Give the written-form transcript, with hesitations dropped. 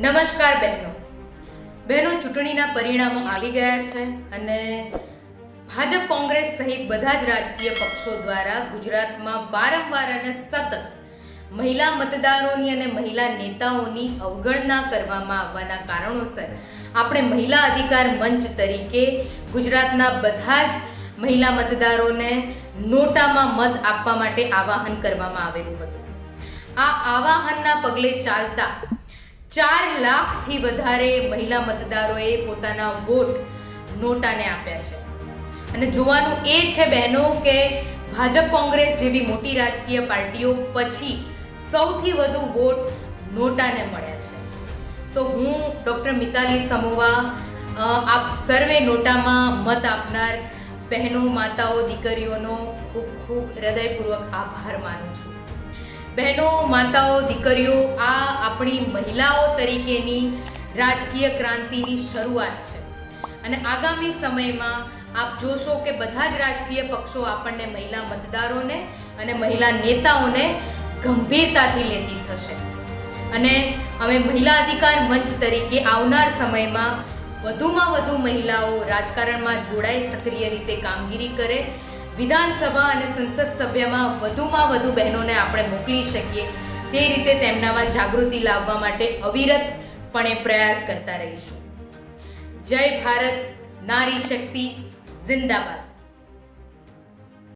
નમસ્કાર બહેનો. ચૂંટણીના પરિણામો આવી ગયા છે અને ભાજપ, કોંગ્રેસ સહિત બધા જ રાજકીય પક્ષો દ્વારા ગુજરાતમાં વારંવાર અને સતત મહિલા મતદારોની અને મહિલા નેતાઓની અવગણના કરવામાં આવવાના કારણોસર આપણે મહિલા અધિકાર મંચ તરીકે ગુજરાતના બધા જ મહિલા મતદારોને નોટામાં મત આપવા માટે આવાહન કરવામાં આવેલું હતું. આ આવાહનના પગલે ચાલતા 4 લાખથી વધારે મહિલા મતદારોએ પોતાના વોટ નોટાને આપ્યા છે. અને જોવાનું એ છે બહેનો કે ભાજપ, કોંગ્રેસ જેવી મોટી રાજકીય પાર્ટીઓ પછી સૌથી વધુ વોટ નોટાને મળ્યા છે. તો હું ડૉક્ટર મિતાલી સમોવા આપ સર્વે નોટામાં મત આપનાર બહેનો, માતાઓ, દીકરીઓનો ખૂબ ખૂબ હૃદયપૂર્વક આભાર માનું છું. બહેનો, માતાઓ, દીકરીઓ, આ આપણી મહિલાઓ તરીકેની રાજકીય ક્રાંતિની શરૂઆત છે અને આગામી સમયમાં આપ જોશો કે બધા જ રાજકીય પક્ષો આપણને મહિલા મતદારોને અને મહિલા નેતાઓને ગંભીરતાથી લેતી થશે. અને અમે મહિલા અધિકાર મંચ તરીકે આવનાર સમયમાં વધુમાં વધુ મહિલાઓ રાજકારણમાં જોડાઈ સક્રિય રીતે કામગીરી કરે, વિધાનસભા અને સંસદ સભ્યમાં વધુમાં વધુ બહેનોને આપણે મોકલી શકીએ તે રીતે તેમનામાં જાગૃતિ લાવવા માટે અવિરતપણે પ્રયાસ કરતા રહીશું. જય ભારત, નારી શક્તિ જિંદાબાદ.